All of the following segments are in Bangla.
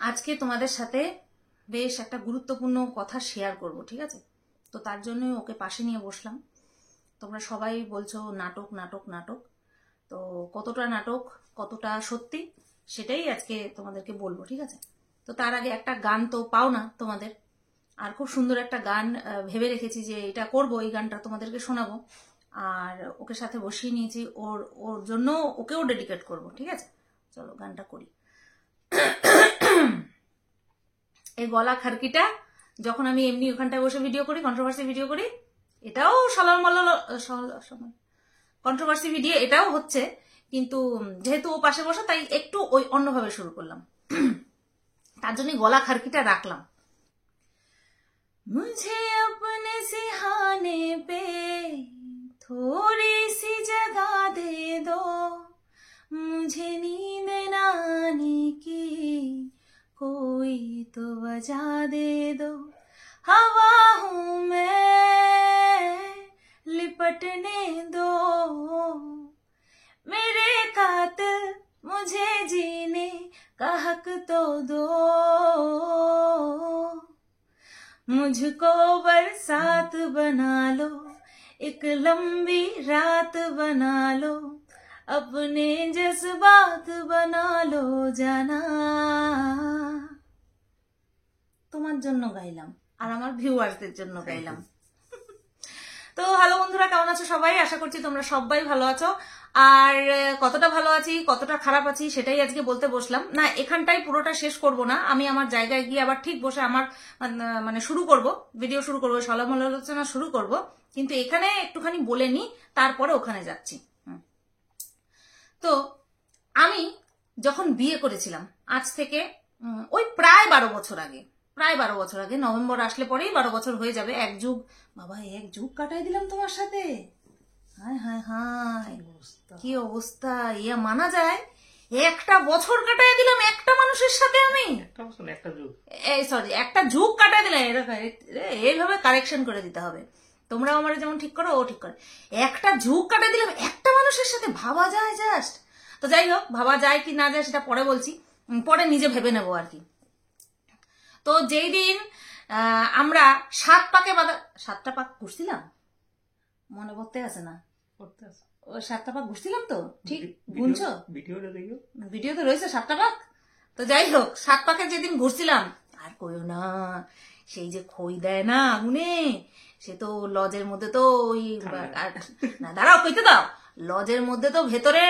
আজকে তোমাদের সাথে বেশ একটা গুরুত্বপূর্ণ কথা শেয়ার করব, ঠিক আছে? তো তার জন্যই ওকে পাশে নিয়ে বসলাম। তোমরা সবাই বলছো নাটক নাটক নাটক, তো কতটা নাটক কতটা সত্যি সেটাই আজকে তোমাদেরকে বলবো, ঠিক আছে? তো তার আগে একটা গান তো পাও না তোমাদের, আর খুব সুন্দর একটা গান ভেবে রেখেছি যে এটা করব, এই গানটা তোমাদেরকে শোনাবো। আর ওকে সাথে বসিয়ে নিয়েছি, ওর ওর জন্য ওকেও ডেডিকেট করব, ঠিক আছে? চলো গানটা করি। এই গলা খারকিটা যখন আমি এমনি ওখানটায় বসে ভিডিও করি, কন্ট্রোভার্সি ভিডিও করি, এটাও কন্ট্রোভার্সি ভিডিও এটাও হচ্ছে, কিন্তু যেহেতু ও পাশে বসে তাই একটু ওই অন্যভাবে শুরু করলাম। তার জন্য গলা খারকিটা রাখলাম। मुझे अपने सिहाने पे थोड़ी सी जगह दे दो, मुझे नींद न आने की कोई तो वजह दे दो, हवा हूँ मैं लिपटने दो, मेरे कातिल मुझे जीने का हक तो दो, मुझको बरसात बना लो, एक लंबी रात बना लो, अपने जज्बात बना लो जाना। তোমার জন্য গাইলাম আর আমার ভিউয়ার্সদের জন্য গাইলাম। তো হ্যালো বন্ধুরা, কেমন আছো সবাই? আশা করছি তোমরা সবাই ভালো আছো। আর কতটা ভালো আছি কতটা খারাপ আছি সেটাই আজকে বলতে বসলাম। না, এখানটাই পুরোটা শেষ করব না, আমি আমার জায়গায় গিয়ে আবার ঠিক বসে আমার মানে শুরু করব, ভিডিও শুরু করবো, সমালোচনা শুরু করব, কিন্তু এখানে একটুখানি বলে নি, তারপরে ওখানে যাচ্ছি। তো আমি যখন বিয়ে করেছিলাম আজ থেকে ওই প্রায় 12 বছর আগে, নভেম্বর আসলে পরেই 12 বছর হয়ে যাবে। এক যুগ, বাবা এক যুগ কাটাই দিলাম তোমার সাথে। হায় হায় হায়, কি অবস্থা! ইয়া মানা যায়? একটা বছর কাটাই দিলাম একটা মানুষের সাথে আমি, একটা যুগ কাটাই দিলাম। এইভাবে কারেকশন করে দিতে হবে, তোমরাও আমার যেমন ঠিক করো ও ঠিক করে। একটা যুগ কাটাই দিলাম একটা মানুষের সাথে, ভাবা যায় জাস্ট? তো যাই হোক, ভাবা যায় কি না যায় সেটা পরে বলছি, পরে নিজে ভেবে নেবো আর কি। তো যেই দিন আমরা 7 পাক ঘুরছিলাম, মনে পড়তে আছে না? ওই 7টা পাক ঘুরছিলাম তো, ঠিক গুনছো? ভিডিওতে রয়েছে 7টা পাক। তো যাই হোক, 7 পাকে যেদিন ঘুরছিলাম, আর কইও না, সেই যে খই দেয় না আগুনে, সে তো লজের মধ্যে তো ওই না, দাঁড়াও কইতে দাও, লজের মধ্যে তো ভেতরে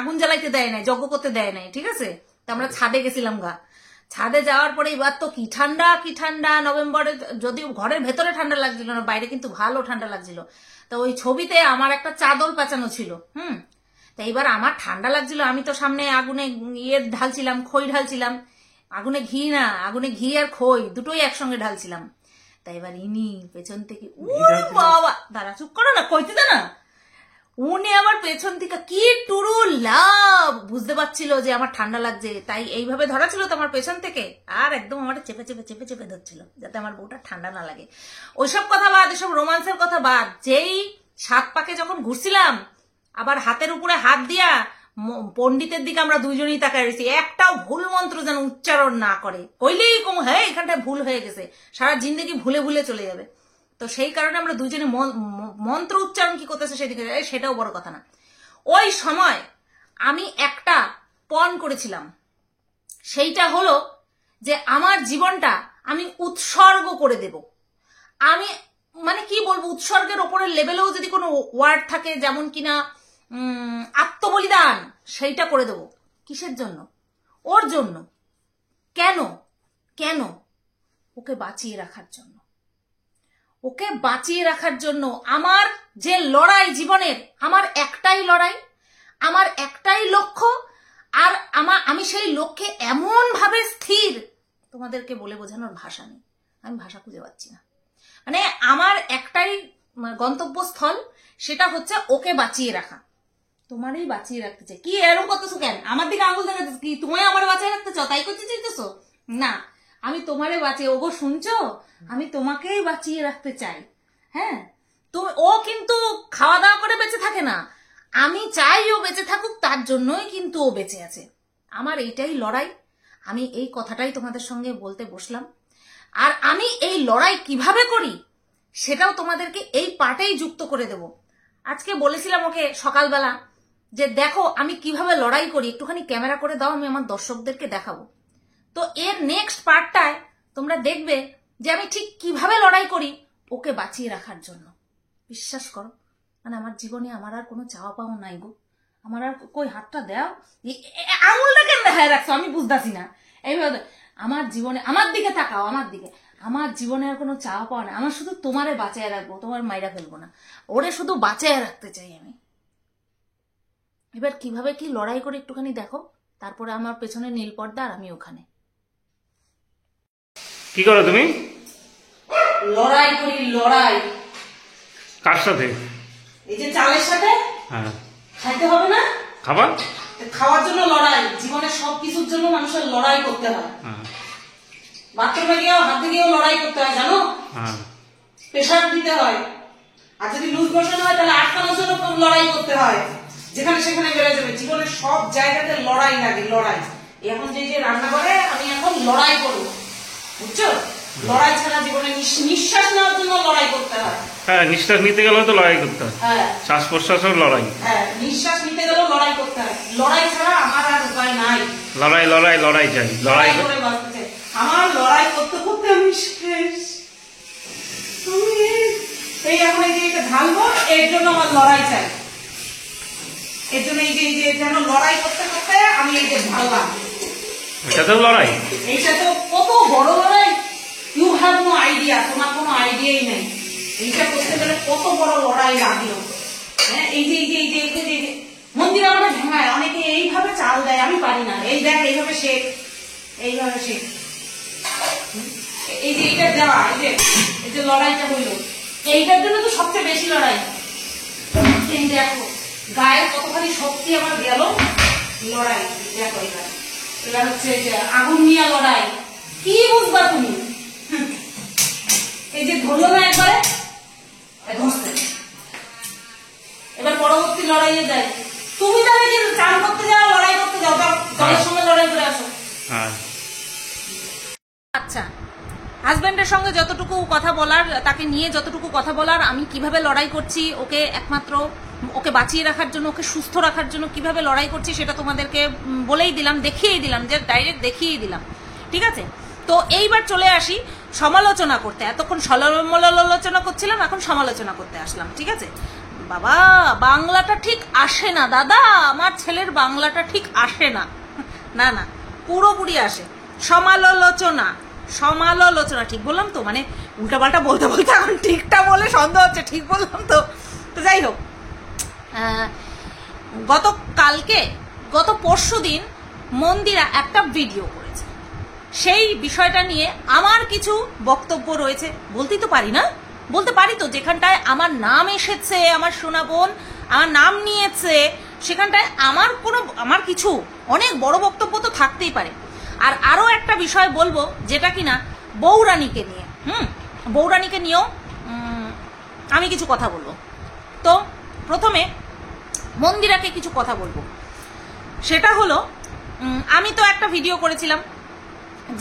আগুন জ্বালাইতে দেয় নাই, যজ্ঞ করতে দেয় নাই, ঠিক আছে? তো আমরা ছাদে গেছিলাম গা। ছাদে যাওয়ার পরে এবার তো কি ঠান্ডা, নভেম্বরে যদিও ঘরের ভেতরে ঠান্ডা লাগছিল না, বাইরে কিন্তু ভালো ঠান্ডা লাগছিল। তো ওই ছবিতে আমার একটা চাদর পেঁচানো ছিল, তা এবার আমার ঠান্ডা লাগছিল, আমি তো সামনে আগুনে ঢালছিলাম, খই ঢালছিলাম, আগুনে ঘি আর খই দুটোই একসঙ্গে ঢালছিলাম। তাই এবার ইনি পেছন থেকে, বাবা দাঁড়া, চুপ করো না, কইতে দে না। উনি আবার পেছন থেকে কি টুরু লাভ, বুঝতে পারছিল যে আমার ঠান্ডা লাগছে, তাই এইভাবে ধরা ছিল তো আমার পেছন থেকে, আর একদম আমার চেপে ধরছিল যাতে আমার বউটা ঠান্ডা না লাগে। ওইসব কথা বাদ, এসব রোমান্সের কথা বাদ। যেই 7 পাকে যখন ঘুরছিলাম, আবার হাতের উপরে হাত দিয়া পণ্ডিতের দিকে আমরা দুইজনই তাকায় রয়েছি, একটাও ভুল মন্ত্র যেন উচ্চারণ না করে, কইলেই কম হ্যাঁ এখানটায় ভুল হয়ে গেছে, সারা জিন্দগি ভুলে চলে যাবে। তো সেই কারণে আমরা দুইজনে মন্ত্র উচ্চারণ কি করতেছে সেদিকে, সেটাও বড় কথা না। ওই সময় আমি একটা পণ করেছিলাম, সেইটা হলো যে আমার জীবনটা আমি উৎসর্গ করে দেব। আমি মানে কি বলবো, উৎসর্গের ওপরের লেভেলেও যদি কোনো ওয়ার্ড থাকে, যেমন কিনা আত্মবলিদান, সেইটা করে দেব। কিসের জন্য? ওর জন্য। কেন? ওকে বাঁচিয়ে রাখার জন্য। আমার যে লড়াই জীবনের, আমার একটাই লড়াই, আমার একটাই লক্ষ্য, আর আমি সেই লক্ষ্যে এমন ভাবে স্থির, তোমাদেরকে বলে বোঝানোর ভাষা নেই, আমি ভাষা খুঁজে পাচ্ছি না। মানে আমার একটাই গন্তব্যস্থল, সেটা হচ্ছে ওকে বাঁচিয়ে রাখা। তোমারই বাঁচিয়ে রাখতে চাই। কি এরকম করতেছো কেন? আমার দিকে আঙুল দেখাতেছো কি? তুমি আমার বাঁচিয়ে রাখতে চাও তাই করতে চাইতেছো? না, আমি তোমারে বাঁচিয়ে, ওগো শুনছো, আমি তোমাকেই বাঁচিয়ে রাখতে চাই। হ্যাঁ, তুমি, ও কিন্তু খাওয়া দাওয়া করে বেঁচে থাকে না, আমি চাই ও বেঁচে থাকুক, তার জন্যই কিন্তু ও বেঁচে আছে। আমার এইটাই লড়াই, আমি এই কথাটাই তোমাদের সঙ্গে বলতে বসলাম। আর আমি এই লড়াই কিভাবে করি সেটাও তোমাদেরকে এই পার্টেই যুক্ত করে দেব। আজকে বলেছিলাম ওকে সকালবেলা যে দেখো আমি কিভাবে লড়াই করি, একটুখানি ক্যামেরা করে দাও, আমি আমার দর্শকদেরকে দেখাবো। তো এর নেক্সট পার্টটায় তোমরা দেখবে যে আমি ঠিক কিভাবে লড়াই করি ওকে বাঁচিয়ে রাখার জন্য। বিশ্বাস করো, মানে আমার জীবনে আমার আর কোনো চাওয়া পাওয়া নাই গো। আমার আর কই হাতটা দাও, আঙুলটা কেন দেখায় রাখছো আমি বুঝতেছি না। এইভাবে আমার জীবনে আমার দিকে তাকাও, আমার দিকে। আমার জীবনে আর কোনো চাওয়া পাওয়া না, আমার শুধু তোমারে বাঁচায় রাখবো, তোমার মাইরা ফেলবো না, ওরে শুধু বাঁচায় রাখতে চাই আমি। এবার কিভাবে কি লড়াই করে একটুখানি দেখো, তারপরে আমার পেছনে নীল পর্দা আর আমি ওখানে। কি করো তুমি? লড়াই করি, লড়াই। কার সাথে? এই যে চালের সাথে। হ্যাঁ, খাইতে হবে না? খাবার খাওয়ার জন্য লড়াই। জীবনে সবকিছুর জন্য মানুষের লড়াই করতে হয়। বাথরুমে গিয়েও হাতে গিয়েও লড়াই করতে হয়, জানো? প্রেশার দিতে হয়। আর যদি লুজ মোশন হয় তাহলে আটকানোর জন্য লড়াই করতে হয়, যেখানে সেখানে বেড়ে যাবে। জীবনের সব জায়গাতে লড়াই লাগে, লড়াই। এখন যে রান্না করে আমি এখন লড়াই করবো, বুঝছো? লড়াই ছাড়া জীবনে নিঃশ্বাস নেওয়ার জন্য লড়াই করতে হয়। হ্যাঁ, নিঃশ্বাস নিতে গেলেও তো লড়াই করতে হয়। হ্যাঁ, শ্বাস প্রশ্বাসেও লড়াই। হ্যাঁ, নিঃশ্বাস নিতে গেলেও লড়াই করতে হয়। লড়াই ছাড়া আমার আর উপায় নাই। লড়াই লড়াই লড়াই চাই, লড়াই করে বাঁচতে চাই। আমার লড়াই করতে করতে আমি শেষ। এই এখন এই যে এটা ঢালবো, এর জন্য আমার লড়াই চাই। এর জন্য এই যে যেন লড়াই করতে করতে আমি এই যে ঢাললাম, এটাতেও লড়াই। এইটা তো কত বড় লড়াই, ইউ হ্যাভ নো আইডিয়া। তোমার কোনো আইডিয়াই নেই এইটা করতে গেলে কত বড় লড়াই লাগলো। হ্যাঁ, এই যে মন্দির আমাদের ভাঙায়, অনেকে এইভাবে চাল দেয়, আমি পারি না। এই দেখ এইভাবে শেখ, এইভাবে শেখ। এই যে এইটা দেওয়া, এই যে লড়াইটা হইলো, এইটার জন্য তো সবচেয়ে বেশি লড়াই। এই দেখো গায়ে কতখানি শক্তি আমার গেল, লড়াই। দেখো এবার হচ্ছে যে আগুন নিয়ে লড়াই। কি বুঝবা তুমি? এই যে ধরলো না একবারে, এবার পরবর্তী লড়াইয়ে যাই। তুমি তাহলে যে চান করতে যাও, লড়াই করতে যাও, জলের সঙ্গে লড়াই করে আসো। আচ্ছা, হাজবেন্ডের সঙ্গে যতটুকু কথা বলার, তাকে নিয়ে যতটুকু কথা বলার, আমি কিভাবে লড়াই করছি ওকে একমাত্র ওকে বাঁচিয়ে রাখার জন্য, ওকে সুস্থ রাখার জন্য কিভাবে লড়াই করছি সেটা তোমাদেরকে বলেই দিলাম, দেখিয়েই দিলাম, যে ডাইরেক্ট দেখিয়েই দিলাম। ঠিক আছে, তো এইবার চলে আসি সমালোচনা করতে। এতক্ষণ সমালোচনা করছিলাম, এখন সমালোচনা করতে আসলাম। ঠিক আছে বাবা, বাংলাটা ঠিক আসে না দাদা, আমার ছেলের বাংলাটা ঠিক আসে না। না না, পুরোপুরি আসে। সমালোচনা, সমালোচনা ঠিক বললাম তো? মানে উল্টাপাল্টা বলতে বলতে এখন ঠিকটা বলে সন্দেহ হচ্ছে, ঠিক বললাম তো? তো যাই হোক, গত পরশুদিন মন্দিরা একটা ভিডিও করেছে, সেই বিষয়টা নিয়ে আমার কিছু বক্তব্য রয়েছে। বলতেই তো পারি না? বলতে পারি তো, যেখানটায় আমার নাম এসেছে, আমার সোনা বোন আমার নাম নিয়েছে, সেখানটায় আমার কিছু অনেক বড় বক্তব্য তো থাকতেই পারে। আর আরো একটা বিষয় বলবো, যেটা কিনা বৌরানীকে নিয়ে। বৌরানীকে নিয়েও আমি কিছু কথা বলবো। তো প্রথমে মন্দিরাকে কিছু কথা বলবো। সেটা হলো, আমি তো একটা ভিডিও করেছিলাম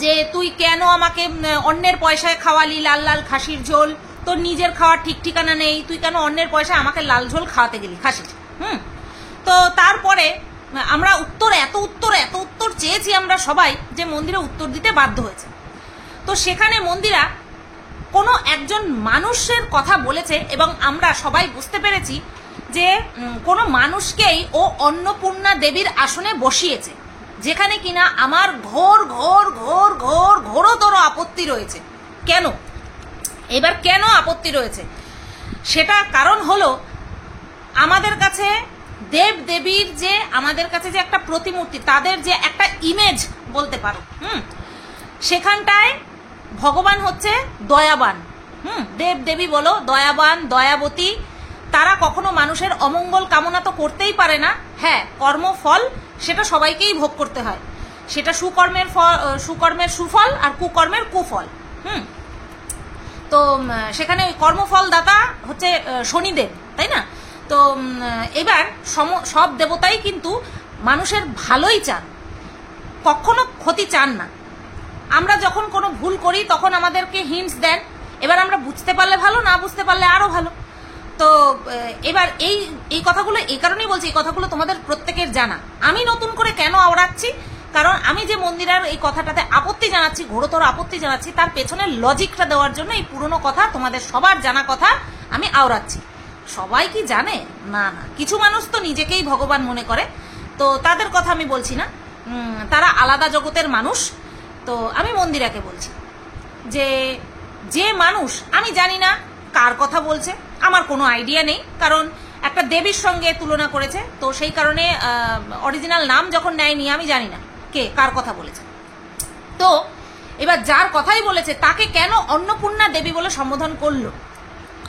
যে তুই কেন আমাকে অন্যের পয়সায় খাওয়ালি লাল লাল খাসির ঝোল, তোর নিজের খাওয়ার ঠিক ঠিকানা নেই, তুই কেন অন্যের পয়সায় আমাকে লাল ঝোল খাওয়াতে গেলি খাসির। তো তারপরে আমরা এত উত্তর চেয়েছি আমরা সবাই, যে মন্দিরা উত্তর দিতে বাধ্য হয়েছে। তো সেখানে মন্দিরা কোনো একজন মানুষের কথা বলেছে, এবং আমরা সবাই বুঝতে পেরেছি যে কোনো মানুষকেই ও অন্নপূর্ণা দেবীর আসনে বসিয়েছে, যেখানে কিনা আমার ঘোরতর আপত্তি রয়েছে। কেন? এবার কেন আপত্তি রয়েছে সেটা কারণ হলো, আমাদের কাছে দেব দেবীর যে আমাদের কাছে যে একটা প্রতিমূর্তি, তাদের যে একটা ইমেজ বলতে পারো, সেখানটায় ভগবান হচ্ছে দয়াবান। দেব দেবী বলো, দয়াবান, দয়াবতী। তারা কখনো মানুষের অমঙ্গল কামনা তো করতেই পারে না। হ্যাঁ, কর্মফল সেটা সবাইকেই ভোগ করতে হয়, সেটা সুকর্মের সুফল আর কুকর্মের কুফল। তো সেখানে ওই কর্মফল দাতা হচ্ছে শনিদেব, তাই না? তো এবার সব দেবতাই কিন্তু মানুষের ভালোই চান, কখনো ক্ষতি চান না। আমরা যখন কোনো ভুল করি তখন আমাদেরকে হিন্টস দেন, এবার আমরা বুঝতে পারলে ভালো, না বুঝতে পারলে আরো ভালো। তো এবার এই কথাগুলো এই কারণেই বলছি, এই কথাগুলো তোমাদের প্রত্যেকের জানা। আমি নতুন করে কেন আওড়াচ্ছি, কারণ আমি যে মন্দিরার এই কথাটাতে আপত্তি জানাচ্ছি, ঘোরতর আপত্তি জানাচ্ছি, তার পেছনে লজিকটা দেওয়ার জন্য এই পুরনো কথা, তোমাদের সবার জানা কথা আমি আওড়াচ্ছি। সবাই কি জানে? না না, কিছু মানুষ তো নিজেকেই ভগবান মনে করে, তো তাদের কথা আমি বলছি না, তারা আলাদা জগতের মানুষ। তো আমি মন্দিরাকে বলছি যে মানুষ, আমি জানি না কার কথা বলছে, আমার কোনো আইডিয়া নেই, কারণ একটা দেবীর সঙ্গে তুলনা করেছে, তো সেই কারণে অরিজিনাল নাম যখন নেয়নি আমি জানি না কে কার কথা বলেছে। তো এবার যার কথাই বলেছে তাকে কেন অন্নপূর্ণা দেবী বলে সম্বোধন করলো?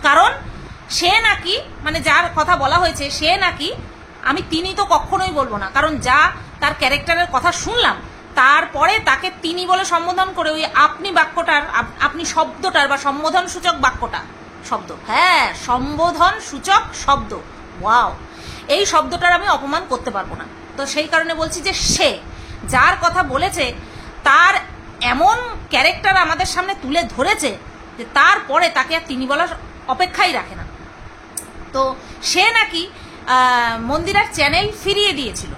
কারণ সে নাকি, মানে যার কথা বলা হয়েছে সে নাকি, আমি তিনি তো কখনোই বলবো না, কারণ যা তার ক্যারেক্টারের কথা শুনলাম, তারপরে তাকে তিনি বলে সম্বোধন করে ওই আপনি বাক্যটার, আপনি শব্দটার বা সম্বোধন সূচক বাক্যটা, শব্দ, হ্যাঁ সম্বোধন সূচক শব্দ, ওয়াও, এই শব্দটার আমি অপমান করতে পারবো না। তো সেই কারণে বলছি যে সে যার কথা বলেছে তার এমন ক্যারেক্টার আমাদের সামনে তুলে ধরেছে যে তারপরে তাকে আর তিনি বলার অপেক্ষাই রাখে না। তো সে নাকি মন্দিরার চ্যানেল ফিরিয়ে দিয়েছিল,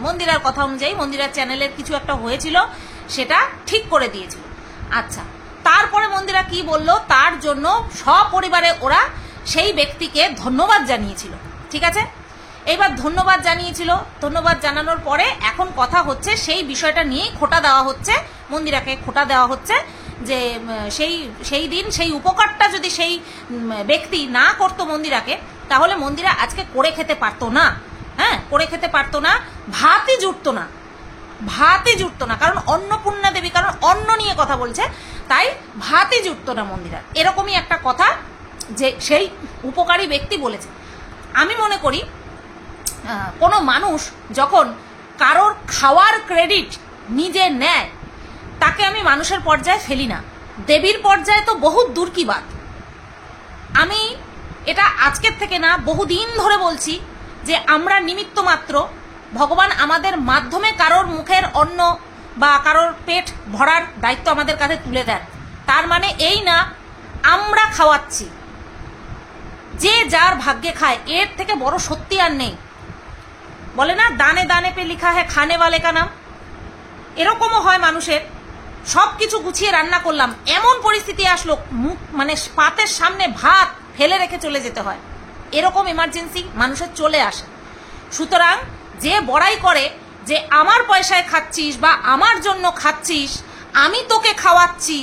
মন্দিরার কথা অনুযায়ী মন্দিরার চ্যানেলের কিছু একটা হয়েছিল, সেটা ঠিক করে দিয়েছিল। আচ্ছা, তারপরে মন্দিরা কি বলল, তার জন্য সপরিবারে ওরা সেই ব্যক্তিকে ধন্যবাদ জানিয়েছিল। ঠিক আছে, এইবার ধন্যবাদ জানিয়েছিল, ধন্যবাদ জানানোর পরে এখন কথা হচ্ছে সেই বিষয়টা নিয়েই খোটা দেওয়া হচ্ছে, মন্দিরাকে খোটা দেওয়া হচ্ছে যে সেই দিন সেই উপকারটা যদি সেই ব্যক্তি না করতো মন্দিরাকে, তাহলে মন্দিরা আজকে করে খেতে পারতো না। হ্যাঁ, করে খেতে পারতো না, ভাতই জুটতো না, ভাতই জুটতো না, কারণ অন্নপূর্ণা দেবী, কারণ অন্ন নিয়ে কথা বলছে, তাই ভাতই জুটতো না মন্দিরার। এরকমই একটা কথা যে সেই উপকারী ব্যক্তি বলেছে। আমি মনে করি কোনো মানুষ যখন কারোর খাওয়ার ক্রেডিট নিজে নেয়, তাকে আমি মানুষের পর্যায়ে ফেলি না, দেবীর পর্যায়ে তো বহুত দূর কি বাত। আমি এটা আজকের থেকে না, বহুদিন ধরে বলছি যে আমরা নিমিত্ত মাত্র, ভগবান আমাদের মাধ্যমে কারোর মুখের অন্ন বা কারোর পেট ভরার দায়িত্ব আমাদের কাছে তুলে দেন। তার মানে এই না আমরা খাওয়াচ্ছি, যে যার ভাগ্যে খায়, এর থেকে বড় সত্যি আর নেই। বলে না দানে দানে পে লিখা হ্যায় খানে ওয়ালে কা নাম, এরকমও হয় মানুষের। সব কিছু গুছিয়ে রান্না করলাম, এমন পরিস্থিতি আসলো মুখ মানে পাতের সামনে ভাত ফেলে রেখে চলে যেতে হয়, এরকম এমার্জেন্সি মানুষের চলে আসে। সুতরাং যে বড়াই করে যে আমার পয়সায় খাচ্ছিস বা আমার জন্য খাচ্ছিস, আমি তোকে খাওয়াচ্ছি,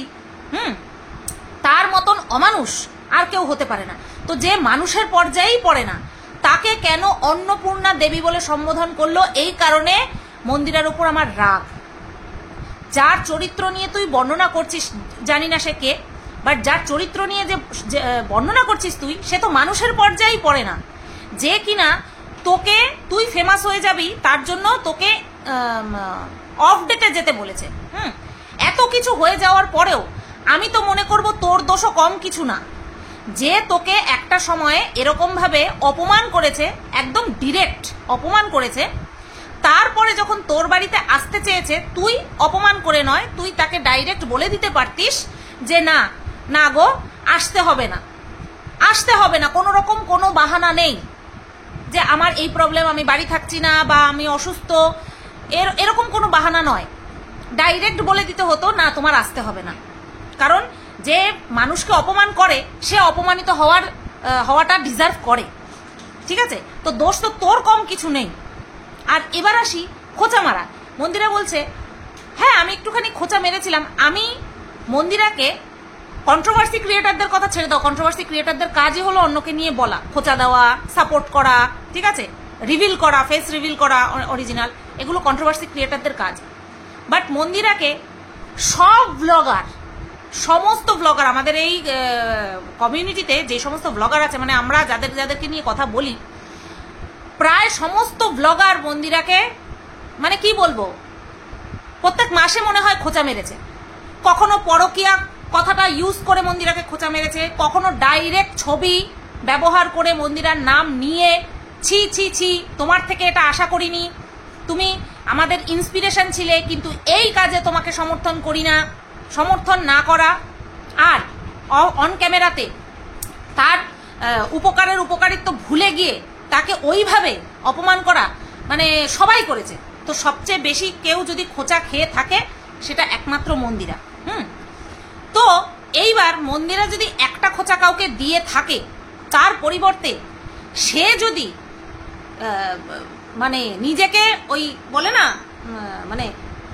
তার মতন অমানুষ আর কেউ হতে পারে না। তো যে মানুষের পর্যায়েই পড়ে না, তাকে কেন অন্নপূর্ণা দেবী বলে সম্বোধন করলো? এই কারণে মন্দিরের উপর আমার রাগ। যার চরিত্র নিয়ে তুই বর্ণনা করছিস, জানি না সে কে, বাট যার চরিত্র নিয়ে যে বর্ণনা করছিস তুই, সে তো মানুষের পর্যায়েই পড়ে না। যে কিনা তোকে, তুই ফেমাস হয়ে যাবি তার জন্য তোকে অফ ডেটে যেতে বলেছে। এত কিছু হয়ে যাওয়ার পরেও আমি তো মনে করব তোর দোষও কম কিছু না, যে তোকে একটা সময়ে এরকম ভাবে অপমান করেছে, একদম ডিরেক্ট অপমান করেছে, তারপরে যখন তোর বাড়িতে আসতে চেয়েছে, তুই অপমান করে নয়, তুই তাকে ডাইরেক্ট বলে দিতে পারতিস যে না না গো, আসতে হবে না, আসতে হবে না, কোনো রকম কোনো বাহানা নেই যে আমার এই প্রবলেম, আমি বাড়ি থাকছি না বা আমি অসুস্থ, এরকম কোনো বাহানা নয়, ডাইরেক্ট বলে দিতে হতো না তোমার আসতে হবে না। কারণ যে মানুষকে অপমান করে সে অপমানিত হওয়াটা ডিজার্ভ করে। ঠিক আছে, তো দোষ তো তোর কম কিছু নেই। আর এবার আসি খোঁচা মারা। মন্দিরা বলছে হ্যাঁ আমি একটুখানি খোঁচা মেরেছিলাম। আমি মন্দিরাকে, কন্ট্রোভার্সি ক্রিয়েটারদের কথা ছেড়ে দাও, কন্ট্রোভার্সি ক্রিয়েটারদের কাজই হলো অন্যকে নিয়ে বলা, খোঁচা দেওয়া, সাপোর্ট করা, ঠিক আছে, রিভিল করা, ফেস রিভিল করা অরিজিনাল, এগুলো কন্ট্রোভার্সি ক্রিয়েটারদের কাজ। বাট মন্দিরাকে সব ব্লগার, সমস্ত ব্লগার, আমাদের এই কমিউনিটিতে যে সমস্ত ব্লগার আছে, মানে আমরা যাদেরকে নিয়ে কথা বলি, প্রায় সমস্ত ব্লগার মন্দিরাকে, মানে কি বলবো, প্রত্যেক মাসে মনে হয় খোঁচা মেরেছে। কখনো পরকীয়া কথাটা ইউজ করে মন্দিরাকে খোঁচা মেরেছে, কখনো ডাইরেক্ট ছবি ব্যবহার করে মন্দিরার নাম নিয়ে ছি ছি ছি, তোমার থেকে এটা আশা করিনি, তুমি আমাদের ইন্সপিরেশন ছিলে, কিন্তু এই কাজে তোমাকে সমর্থন করি না, সমর্থন না করা আর অন ক্যামেরাতে তার উপকারের উপকারিত্ব ভুলে গিয়ে তাকে ওইভাবে অপমান করা, মানে সবাই করেছে। তো সবচেয়ে বেশি কেউ যদি খোঁচা খেয়ে থাকে সেটা একমাত্র মন্দিরা। তো এইবার মন্দিরা যদি একটা খোঁচা কাউকে দিয়ে থাকে, তার পরিবর্তে সে যদি মানে নিজেকে ওই বলে না মানে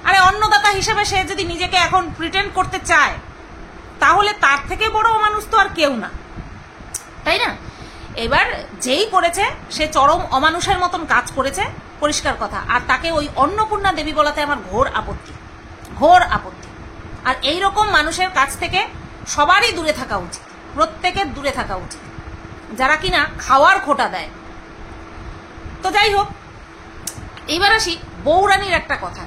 আরে অন্নদাতা হিসেবে সে যদি নিজেকে এখন প্রিটেন্ড করতে চায়, তাহলে তার থেকে বড় মানুষ তো আর কেউ না, তাই না? এবার যেই করেছে সে চরম অমানুষের মতন কাজ করেছে, পরিষ্কার কথা। আর তাকে ওই অন্নপূর্ণা দেবী বলাতে আমার ঘোর আপত্তি, ঘোর আপত্তি। আর এই রকম মানুষের কাছ থেকে সবারই দূরে থাকা উচিত, প্রত্যেকের দূরে থাকা উচিত, যারা কিনা খাওয়ার খোটা দেয়। তো যাই হোক, এইবার আসি বৌরানীর একটা কথা।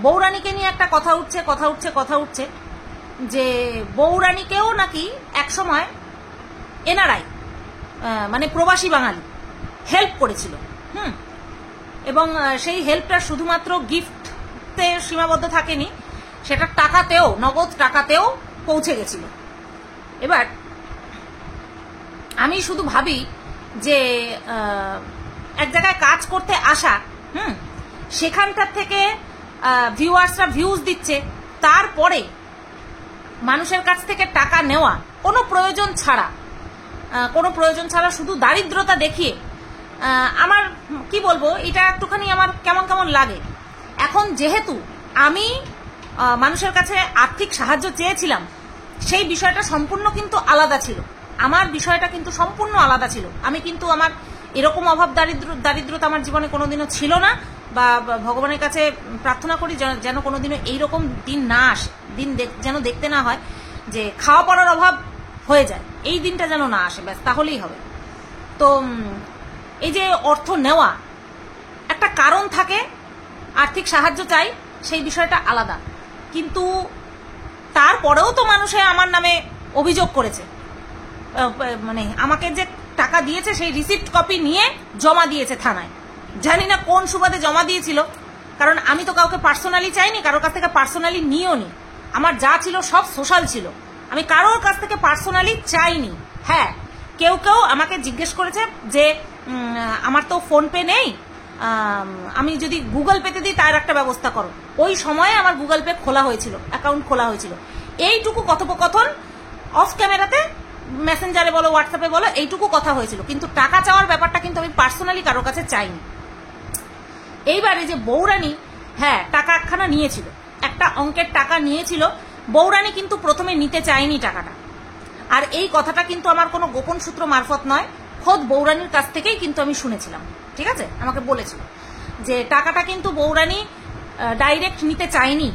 বৌরানীকে নিয়ে একটা কথা উঠছে যে বৌরানীকেও নাকি একসময় এনআরআই মানে প্রবাসী বাঙালি হেল্প করেছিল। এবং সেই হেল্পটা শুধুমাত্র গিফটে সীমাবদ্ধ থাকেনি, সেটা টাকাতেও, নগদ টাকাতেও পৌঁছে গেছিল। এবার আমি শুধু ভাবি যে এক জায়গায় কাজ করতে আসা, সেখানটার থেকে ভিউয়ার্সরা ভিউজ দিচ্ছে, তারপরে মানুষের কাছ থেকে টাকা নেওয়া কোনো প্রয়োজন ছাড়া শুধু দারিদ্রতা দেখিয়ে, আমার কি বলবো, এটা একটুখানি আমার কেমন কেমন লাগে। এখন যেহেতু আমি মানুষের কাছে আর্থিক সাহায্য চেয়েছিলাম, সেই বিষয়টা সম্পূর্ণ কিন্তু আলাদা ছিল, আমার বিষয়টা কিন্তু সম্পূর্ণ আলাদা ছিল। আমি কিন্তু আমার এরকম অভাব দারিদ্রতা আমার জীবনে কোনোদিনও ছিল না, বা ভগবানের কাছে প্রার্থনা করি যেন কোনোদিনও এইরকম দিন না আসে, যেন দেখতে না হয় যে খাওয়া পড়ার অভাব হয়ে যায়, এই দিনটা যেন না আসে, ব্যাস তাহলেই হবে। তো এই যে অর্থ নেওয়া একটা কারণ থাকে, আর্থিক সাহায্য চাই, সেই বিষয়টা আলাদা। কিন্তু তারপরেও তো মানুষে আমার নামে অভিযোগ করেছে, মানে আমাকে যে টাকা দিয়েছে সেই রিসিপ্ট কপি নিয়ে জমা দিয়েছে থানায়। জানি না কোন সুবাদে জমা দিয়েছিল, কারণ আমি তো কাউকে পার্সোনালি চাইনি, কারোর কাছ থেকে পার্সোনালি নিও নি। আমার যা ছিল সব সোশ্যাল ছিল, আমি কারোর কাছ থেকে পার্সোনালি চাইনি। হ্যাঁ, কেউ কেউ আমাকে জিজ্ঞেস করেছে যে আমার তো ফোনপে নেই, আমি যদি গুগল পেতে দিই তার একটা ব্যবস্থা করো। ওই সময়ে আমার গুগল পে খোলা হয়েছিল, অ্যাকাউন্ট খোলা হয়েছিল। এইটুকু কথোপকথন অফ ক্যামেরাতে, মেসেঞ্জারে বলো, হোয়াটসঅ্যাপে বলো, এইটুকু কথা হয়েছিল। কিন্তু টাকা চাওয়ার ব্যাপারটা কিন্তু আমি পার্সোনালি কারোর কাছে চাইনি। এইবারে যে বৌরানী, হ্যাঁ টাকা একখানা নিয়েছিল, একটা অঙ্কের টাকা নিয়েছিল, বৌরানী কিন্তু প্রথমে নিতে চায়নি টাকাটা। আর এই কথাটা কিন্তু আমার কোনো গোপন সূত্র মারফত নয়, খোদ বৌরানীর কাছ থেকেই কিন্তু আমি শুনেছিলাম। ঠিক আছে, আমাকে বলেছিল যে টাকাটা কিন্তু বৌরানী ডাইরেক্ট নিতে চায়নি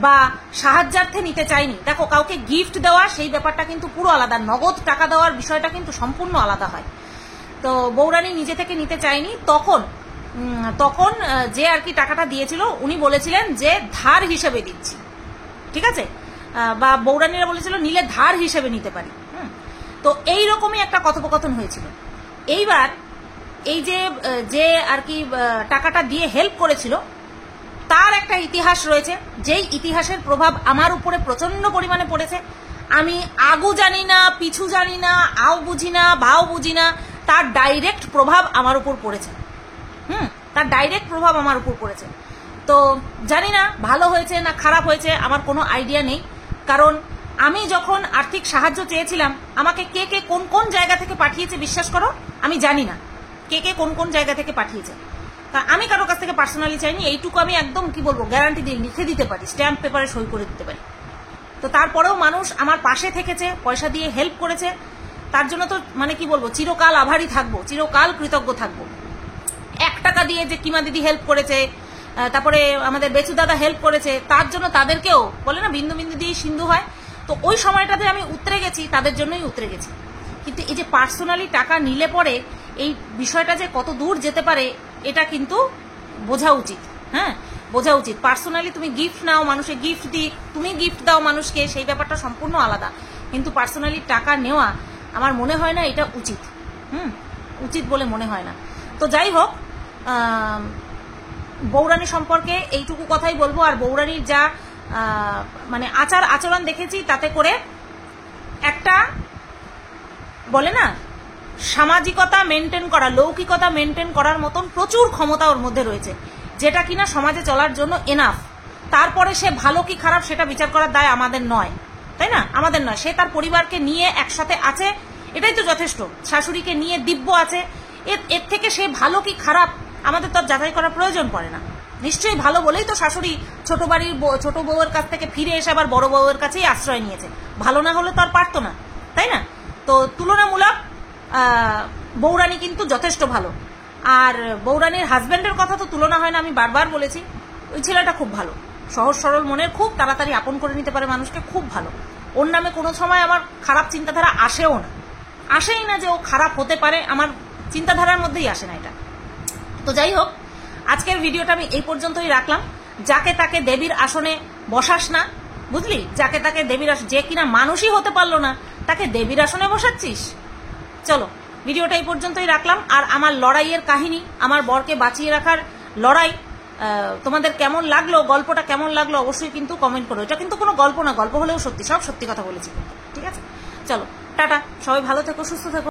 বা সাহায্যার্থে নিতে চায়নি। দেখো, কাউকে গিফট দেওয়া সেই ব্যাপারটা কিন্তু পুরো আলাদা, নগদ টাকা দেওয়ার বিষয়টা কিন্তু সম্পূর্ণ আলাদা হয়। তো বৌরানী নিজে থেকে নিতে চায়নি। তখন যে আর কি টাকাটা দিয়েছিল উনি বলেছিলেন যে ধার হিসেবে দিচ্ছি, ঠিক আছে, বা বৌরানীরা বলেছিল নিলে ধার হিসেবে নিতে পারি। তো এইরকমই একটা কথোপকথন হয়েছিল। এইবার এই যে আর কি টাকাটা দিয়ে হেল্প করেছিল, তার একটা ইতিহাস রয়েছে, যেই ইতিহাসের প্রভাব আমার উপরে প্রচন্ড পরিমাণে পড়েছে। আমি আগু জানি না, পিছু জানি না, আও বুঝি না, ভাও বুঝি না, তার ডাইরেক্ট প্রভাব আমার উপর পড়েছে। তার ডাইরেক্ট প্রভাব আমার উপর পড়েছে। তো জানি না ভালো হয়েছে না খারাপ হয়েছে, আমার কোনো আইডিয়া নেই। কারণ আমি যখন আর্থিক সাহায্য চেয়েছিলাম, আমাকে কে কে কোন কোন জায়গা থেকে পাঠিয়েছে বিশ্বাস করো আমি জানি না, কে কে কোন কোন জায়গা থেকে পাঠিয়েছে। আমি কারোর কাছ থেকে পার্সোনালি চাইনি, এইটুকু আমি একদম কি বলবো গ্যারান্টি দিয়ে লিখে দিতে পারি, স্ট্যাম্প পেপারে সই করে দিতে পারি। তো তারপরেও মানুষ আমার পাশে থেকেছে, পয়সা দিয়ে হেল্প করেছে, তার জন্য তো মানে কি বলবো, চিরকাল আভারী থাকবো, চিরকাল কৃতজ্ঞ থাকবো। 1 টাকা দিয়ে যে কিমা দিদি হেল্প করেছে, তারপরে আমাদের বেচু দাদা হেল্প করেছে, তার জন্য তাদেরকেও বলে না বিন্দু বিন্দু দিয়ে সিন্ধু হয়। তো ওই সময়টাতে আমি উতরে গেছি, তাদের জন্যই উতরে গেছি। কিন্তু এই যে পার্সোনালি টাকা নিলে পরে এই বিষয়টা যে কত দূর যেতে পারে, এটা কিন্তু বোঝা উচিত। হ্যাঁ, বোঝা উচিত। পার্সোনালি তুমি গিফট নাও, মানুষে গিফট দিই, তুমি গিফট দাও মানুষকে, সেই ব্যাপারটা সম্পূর্ণ আলাদা। কিন্তু পার্সোনালি টাকা নেওয়া আমার মনে হয় না এটা উচিত, উচিত বলে মনে হয় না। তো যাই হোক, বৌরানী সম্পর্কে এইটুকু কথাই বলবো। আর বৌরানীর যা মানে আচার আচরণ দেখেছি, তাতে করে একটা বলে না সামাজিকতা মেনটেন করা, লৌকিকতা মেনটেন করার মতন প্রচুর ক্ষমতা ওর মধ্যে রয়েছে, যেটা কিনা সমাজে চলার জন্য এনাফ। তারপরে সে ভালো কি খারাপ সেটা বিচার করার দায় আমাদের নয়, তাই না? আমাদের নয়। সে তার পরিবারকে নিয়ে একসাথে আছে, এটাই তো যথেষ্ট। শাশুড়িকে নিয়ে দিব্য আছে, এর থেকে সে ভালো কি খারাপ আমাদের তো যাচাই করার প্রয়োজন পড়ে না। নিশ্চয়ই ভালো বলেই তো শাশুড়ি ছোট বাড়ির ছোট বউয়ের কাছ থেকে ফিরে এসে আবার বড় বউয়ের কাছেই আশ্রয় নিয়েছে। ভালো না হলে তো আর পারতো না, তাই না? তো তুলনামূলক বৌরানী কিন্তু যথেষ্ট ভালো। আর বৌরানীর হাজব্যান্ডের কথা তো তুলনা হয় না, আমি বারবার বলেছি। ওই ছেলেটা খুব ভালো, সহজ সরল মনের, খুব তাড়াতাড়ি আপন করে নিতে পারে মানুষকে, খুব ভালো। ওর নামে কোনো সময় আমার খারাপ চিন্তাধারা আসেও না, আসেই না যে ও খারাপ হতে পারে, আমার চিন্তাধারার মধ্যেই আসে না এটা। তো যাই হোক, আজকের ভিডিওটা আমি এই পর্যন্তই রাখলাম। যাকে তাকে দেবীর আসনে বসাস না, বুঝলি? যাকে তাকে দেবীর যে কিনা মানুষই হতে পারলো না, তাকে দেবীর আসনে বসাচ্ছিস। চলো, ভিডিওটা এই পর্যন্তই রাখলাম। আর আমার লড়াইয়ের কাহিনী, আমার বরকে বাঁচিয়ে রাখার লড়াই তোমাদের কেমন লাগলো, গল্পটা কেমন লাগলো অবশ্যই কিন্তু কমেন্ট করো। এটা কিন্তু কোনো গল্প না, গল্প হলেও সত্যি, সব সত্যি কথা বলেছি, ঠিক আছে? চলো, টাটা, সবাই ভালো থেকো, সুস্থ থেকো।